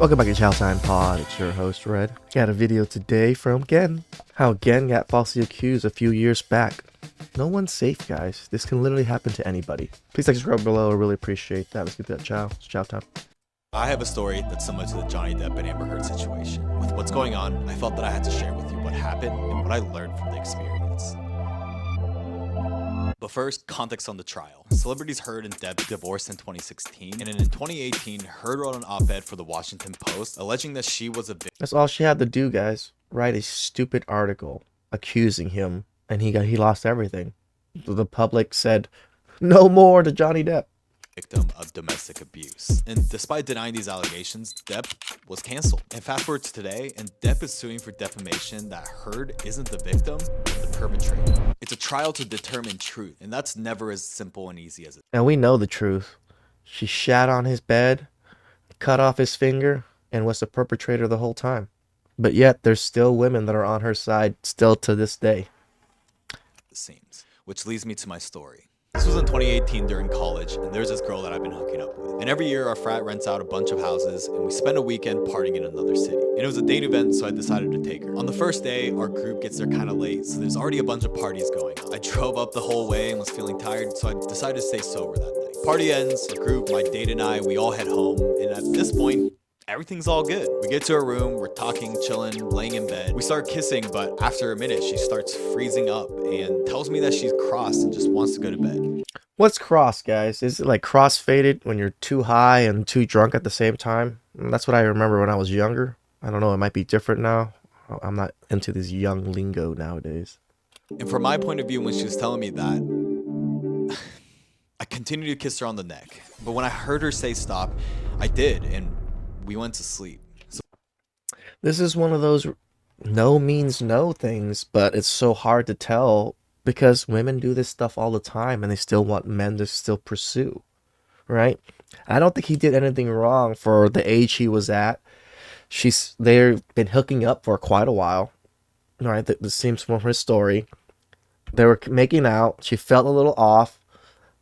Welcome back to TheChowTimePod. It's your host, Red. Got a video today from Gen. How Gen got falsely accused a few years back. No one's safe, guys. This can literally happen to anybody. Please like, subscribe below. I really appreciate that. Let's get to that chow. It's chow time. I have a story that's similar to the Johnny Depp and Amber Heard situation. With what's going on, I felt that I had to share with you what happened and what I learned from the experience. But first, context on the trial. Celebrities Heard and Depp divorced in 2016, and in 2018, Heard wrote an op-ed for the Washington Post alleging that she was a victim. That's all she had to do, guys. Write a stupid article accusing him, and he lost everything. The public said, no more to Johnny Depp. Victim of domestic abuse. And despite denying these allegations, Depp was canceled. And fast forward to today, and Depp is suing for defamation that Heard isn't the victim, but the perpetrator. It's a trial to determine truth, and that's never as simple and easy as it. And we know the truth. She shat on his bed, cut off his finger, and was the perpetrator the whole time. But yet, there's still women that are on her side still to this day. It seems. Which leads me to my story. This was in 2018 during college, and there's this girl that I've been hooking up with. And every year, our frat rents out a bunch of houses, and we spend a weekend partying in another city. And it was a date event, so I decided to take her. On the first day, our group gets there kind of late, so there's already a bunch of parties going on. I drove up the whole way and was feeling tired, so I decided to stay sober that night. Party ends, the group, my date and I, we all head home, and at this point, everything's all good. We get to her room, we're talking, chilling, laying in bed. We start kissing, but after a minute, she starts freezing up and tells me that she's cross and just wants to go to bed. What's cross, guys? Is it like cross-faded when you're too high and too drunk at the same time? That's what I remember when I was younger. I don't know, it might be different now. I'm not into this young lingo nowadays. And from my point of view, when she was telling me that, I continued to kiss her on the neck. But when I heard her say stop, I did, and we went to sleep. This is one of those no means no things, but it's so hard to tell because women do this stuff all the time and they still want men to still pursue, right? I don't think he did anything wrong for the age he was at. They've been hooking up for quite a while, right? This seems from her story. They were making out. She felt a little off,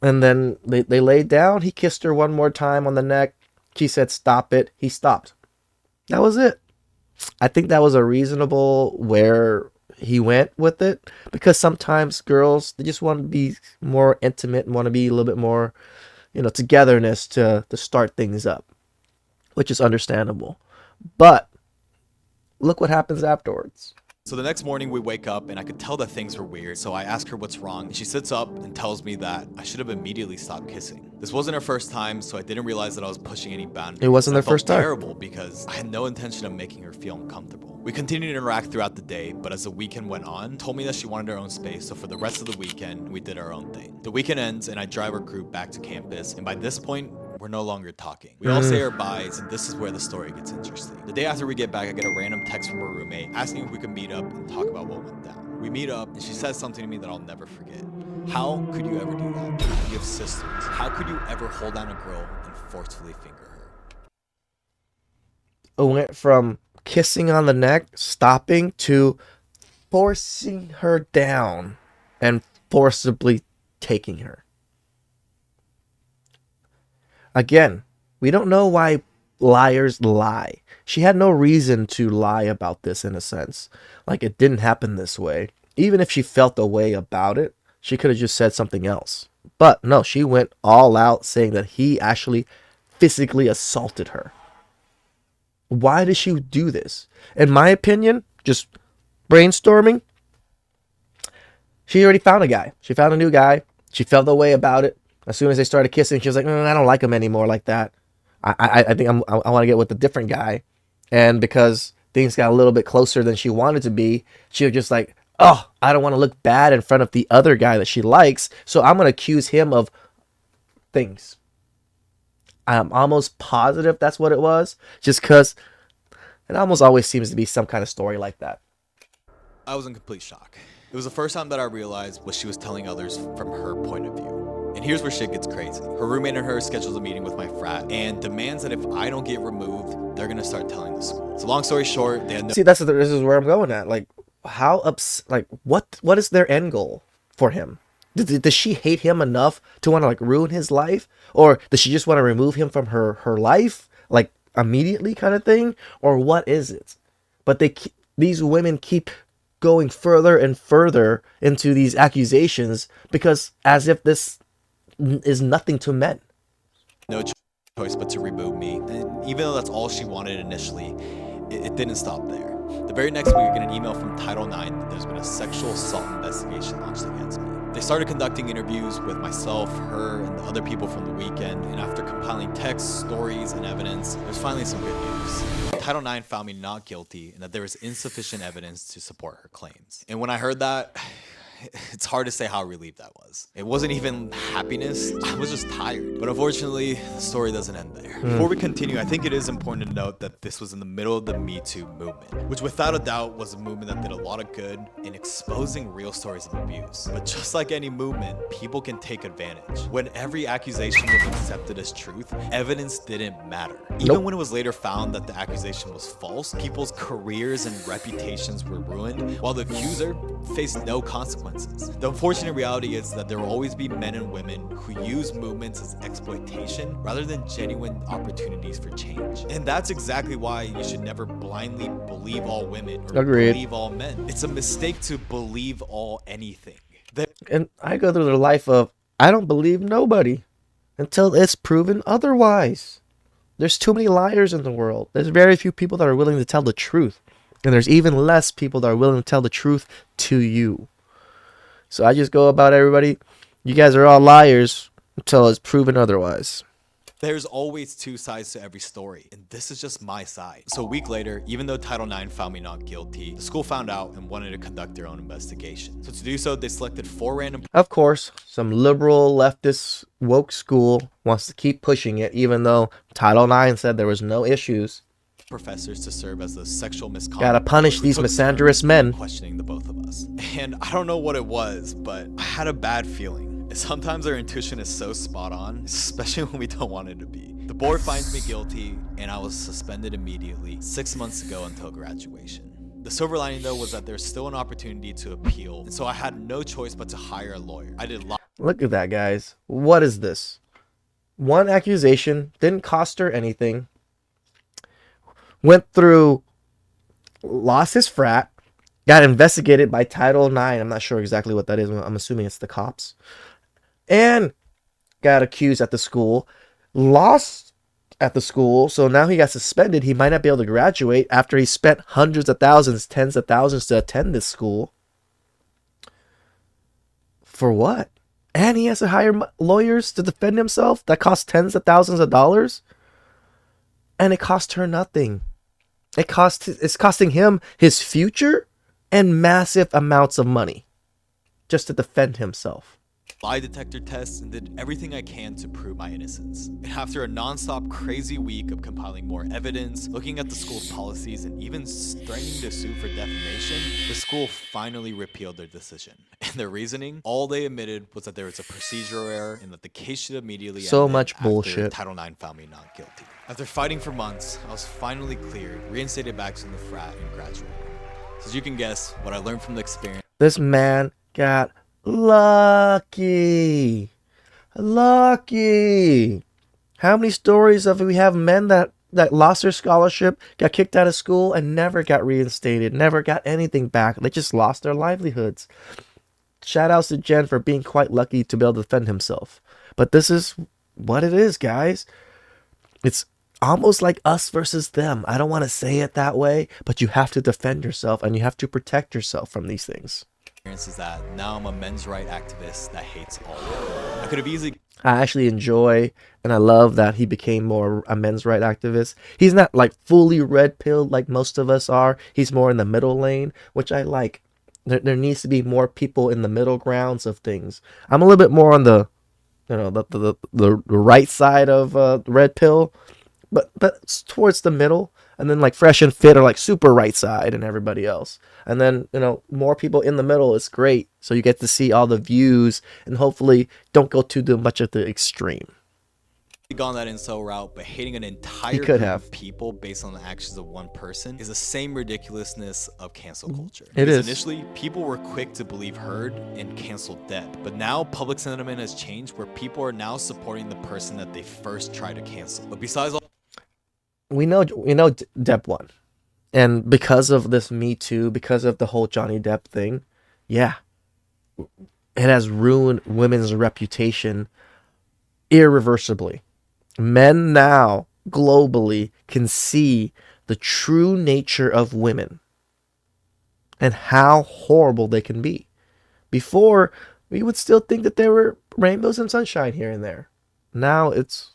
and then they laid down. He kissed her one more time on the neck. She said, stop it. He stopped. That was it. I think that was a reasonable where he went with it, because sometimes girls, they just want to be more intimate and want to be a little bit more, togetherness to start things up, which is understandable. But look what happens afterwards. So the next morning we wake up and I could tell that things were weird. So I ask her what's wrong. And she sits up and tells me that I should have immediately stopped kissing. This wasn't her first time, so I didn't realize that I was pushing any boundaries. It wasn't their first time. Terrible because I had no intention of making her feel uncomfortable. We continued to interact throughout the day, but as the weekend went on, told me that she wanted her own space. So for the rest of the weekend, we did our own thing. The weekend ends and I drive our group back to campus. And by this point, we're no longer talking. We all say our byes, and this is where the story gets interesting. The day after we get back, I get a random text from her roommate asking if we could meet up and talk about what went down. We meet up, and she says something to me that I'll never forget. How could you ever do that? You have sisters. How could you ever hold down a girl and forcefully finger her? It went from kissing on the neck, stopping, to forcing her down and forcibly taking her. Again, we don't know why liars lie. She had no reason to lie about this, in a sense. Like, it didn't happen this way. Even if she felt a way about it, she could have just said something else. But no, she went all out saying that he actually physically assaulted her. Why did she do this? In my opinion, just brainstorming, she already found a guy. She found a new guy. She felt a way about it. As soon as they started kissing, she was like, I don't like him anymore like that. I think I want to get with a different guy. And because things got a little bit closer than she wanted to be, she was just like, oh, I don't want to look bad in front of the other guy that she likes, so I'm going to accuse him of things. I'm almost positive that's what it was, just because it almost always seems to be some kind of story like that. I was in complete shock. It was the first time that I realized what she was telling others from her point of view. And here's where shit gets crazy. Her roommate and her schedules a meeting with my frat and demands that if I don't get removed, they're gonna start telling the school. So long story short, they had no— See, this is where I'm going at. Like, what is their end goal for him? Does she hate him enough to want to ruin his life? Or does she just want to remove him from her life? Like, immediately kind of thing, or what is it? But these women keep going further and further into these accusations because as if this is nothing to men. No choice but to remove me. And even though that's all she wanted initially, it didn't stop there. The very next week, I get an email from Title IX that there's been a sexual assault investigation launched against me. They started conducting interviews with myself, her, and the other people from the weekend, and after compiling texts, stories, and evidence, there's finally some good news. Title IX found me not guilty and that there was insufficient evidence to support her claims. And when I heard that, it's hard to say how relieved I was. It wasn't even happiness, I was just tired. But unfortunately, the story doesn't end there. Before we continue, I think it is important to note that this was in the middle of the Me Too movement, which without a doubt was a movement that did a lot of good in exposing real stories of abuse. But just like any movement, people can take advantage. When every accusation was accepted as truth, evidence didn't matter. Even when it was later found that the accusation was false, people's careers and reputations were ruined, while the accuser faced no consequences. The unfortunate reality is that there will always be men and women who use movements as exploitation rather than genuine opportunities for change. And that's exactly why you should never blindly believe all women or believe all men. It's a mistake to believe all anything. And I go through the life of, I don't believe nobody until it's proven otherwise. There's too many liars in the world. There's very few people that are willing to tell the truth. And there's even less people that are willing to tell the truth to you. So I just go about everybody, you guys are all liars until it's proven otherwise. There's always two sides to every story, and this is just my side. So a week later, even though Title IX found me not guilty, the school found out and wanted to conduct their own investigation. So to do so, they selected 4 random... Of course, some liberal, leftist, woke school wants to keep pushing it, even though Title IX said there was no issues. Professors to serve as the sexual misconduct. Gotta punish these misandrous men. Questioning the both of us. And I don't know what it was, but I had a bad feeling. Sometimes our intuition is so spot on, especially when we don't want it to be. The board finds me guilty, and I was suspended immediately 6 months ago until graduation. The silver lining, though, was that there's still an opportunity to appeal, and so I had no choice but to hire a lawyer. I did Look at that, guys. What is this? One accusation, didn't cost her anything. Went through, lost his frat, got investigated by Title IX. I'm not sure exactly what that is. I'm assuming it's the cops. And got accused at the school, lost at the school, so now he got suspended. He might not be able to graduate after he spent hundreds of thousands, tens of thousands to attend this school. For what? And he has to hire lawyers to defend himself. That costs tens of thousands of dollars. And it cost her nothing. It's costing him his future and massive amounts of money just to defend himself. Lie detector tests and did everything I can to prove my innocence. And after a non-stop crazy week of compiling more evidence, looking at the school's policies, and even threatening to sue for defamation, the school finally repealed their decision. And their reasoning, all they admitted was that there was a procedural error and that the case should immediately end. So much bullshit. Title IX found me not guilty. After fighting for months, I was finally cleared, reinstated back in the frat, and graduated. So as you can guess, what I learned from the experience. This man got lucky. How many stories of we have men that lost their scholarship, got kicked out of school, and never got reinstated, never got anything back. They just lost their livelihoods. Shout outs to Jen for being quite lucky to be able to defend himself. But this is what it is, guys. It's almost like us versus them. I don't want to say it that way, but you have to defend yourself and you have to protect yourself from these things. Is that now I'm a men's rights activist that hates all men. I could have easily... I actually enjoy and I love that he became more a men's rights activist. He's not like fully red pilled like most of us are. He's more in the middle lane, which I like. There needs to be more people in the middle grounds of things. I'm a little bit more on the, the right side of red pill, but it's towards the middle. And then like Fresh and Fit are like super right side and everybody else. And then, more people in the middle is great. So you get to see all the views and hopefully don't go too much of the extreme. Gone that incel route, but hating an entire group of people based on the actions of one person is the same ridiculousness of cancel culture. It is. Initially, people were quick to believe Heard and cancel Depp, but now public sentiment has changed where people are now supporting the person that they first tried to cancel. But besides all... we know Depp won. And because of this Me Too, because of the whole Johnny Depp thing, yeah, it has ruined women's reputation irreversibly. Men now globally can see the true nature of women and how horrible they can be. Before, we would still think that there were rainbows and sunshine here and there. Now it's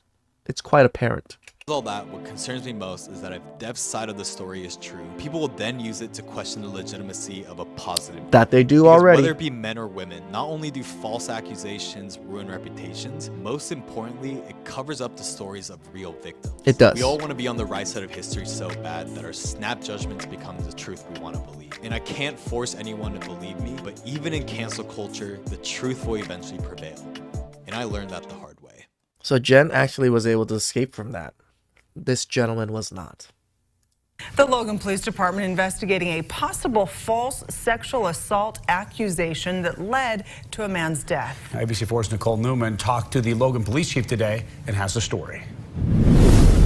quite apparent. All that, what concerns me most is that if Depp's side of the story is true, people will then use it to question the legitimacy of a positive movement. That they do Because already. whether it be men or women, not only do false accusations ruin reputations, most importantly, it covers up the stories of real victims. It does. We all want to be on the right side of history so bad that our snap judgments become the truth we want to believe. And I can't force anyone to believe me, but even in cancel culture, the truth will eventually prevail. And I learned that the hard way. So Jen actually was able to escape from that. This gentleman was not. The Logan Police Department investigating a possible false sexual assault accusation that led to a man's death. ABC4's Nicole Newman talked to the Logan Police Chief today and has the story.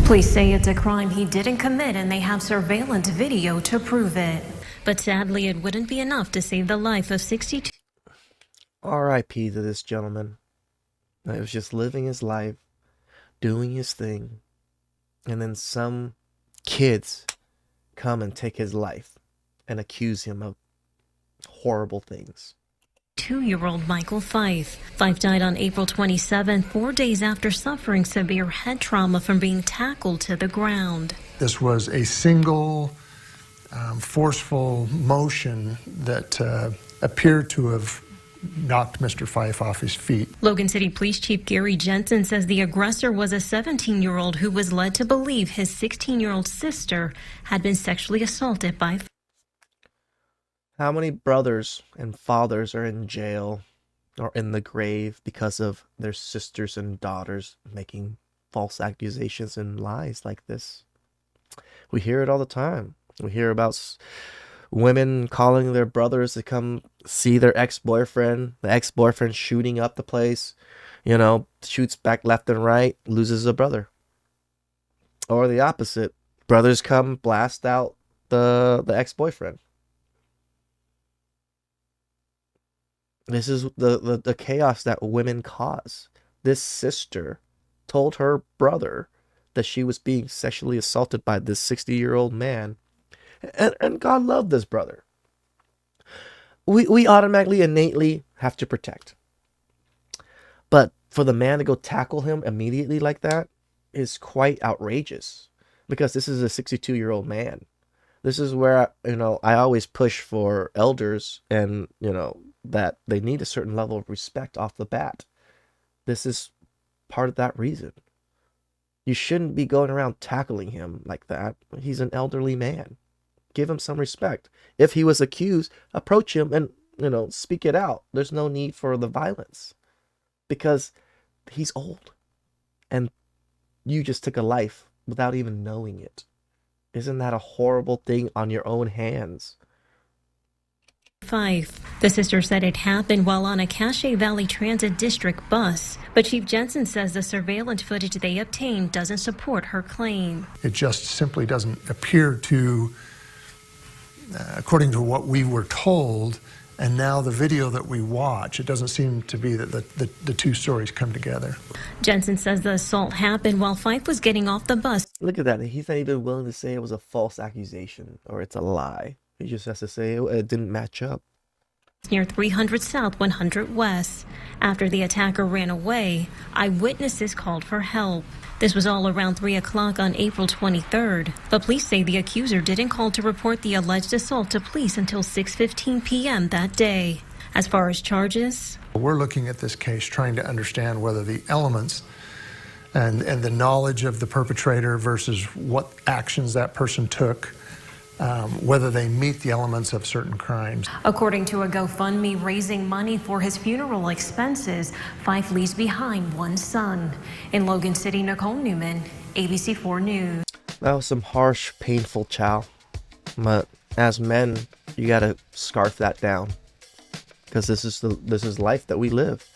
Police say it's a crime he didn't commit and they have surveillance video to prove it. But sadly, it wouldn't be enough to save the life of 62. R.I.P. to this gentleman. He was just living his life, doing his thing, and then some kids come and take his life and accuse him of horrible things. 2-year-old Michael Fife. Fife died on April 27, 4 days after suffering severe head trauma from being tackled to the ground. This was a single, forceful motion that appeared to have knocked Mr. Fife off his feet. Logan City Police Chief Gary Jensen says the aggressor was a 17-year-old who was led to believe his 16-year-old sister had been sexually assaulted by. How many brothers and fathers are in jail or in the grave because of their sisters and daughters making false accusations and lies like this? We hear it all the time. We hear about women calling their brothers to come see their ex-boyfriend, the ex-boyfriend shooting up the place, shoots back left and right, loses a brother. Or the opposite, brothers come blast out the ex-boyfriend. This is the chaos that women cause. This sister told her brother that she was being sexually assaulted by this 60-year-old man. And God loved this brother. We automatically, innately have to protect. But for the man to go tackle him immediately like that is quite outrageous. Because this is a 62-year-old man. This is where, I always push for elders and, that they need a certain level of respect off the bat. This is part of that reason. You shouldn't be going around tackling him like that. He's an elderly man. Give him some respect. If he was accused, approach him and, speak it out. There's no need for the violence because he's old and you just took a life without even knowing it. Isn't that a horrible thing on your own hands? Fife. The sister said it happened while on a Cache Valley Transit District bus, but Chief Jensen says the surveillance footage they obtained doesn't support her claim. It just simply doesn't appear to, according to what we were told, and now the video that we watch, it doesn't seem to be that the two stories come together. Jensen says the assault happened while Fife was getting off the bus. Look at that. He's not even willing to say it was a false accusation or it's a lie. He just has to say it didn't match up. Near 300 South, 100 West. After the attacker ran away, eyewitnesses called for help. This was all around 3 o'clock on April 23rd. But police say the accuser didn't call to report the alleged assault to police until 6:15 p.m. that day. As far as charges, we're looking at this case trying to understand whether the elements and the knowledge of the perpetrator versus what actions that person took, whether they meet the elements of certain crimes. According to a GoFundMe raising money for his funeral expenses, Fife leaves behind one son. In Logan City, Nicole Newman, ABC4 News. That was some harsh, painful chow. But as men, you gotta scarf that down. Because this is life that we live.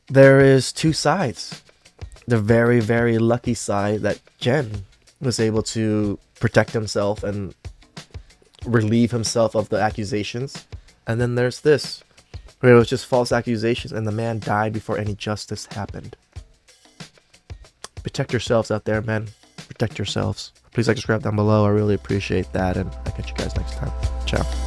There is two sides. The very, very lucky side that Jen was able to protect himself and relieve himself of the accusations. And then there's this, where it was just false accusations and the man died before any justice happened. Protect yourselves out there, men. Protect yourselves. Please like, subscribe down below. I really appreciate that, and I'll catch you guys next time. Ciao.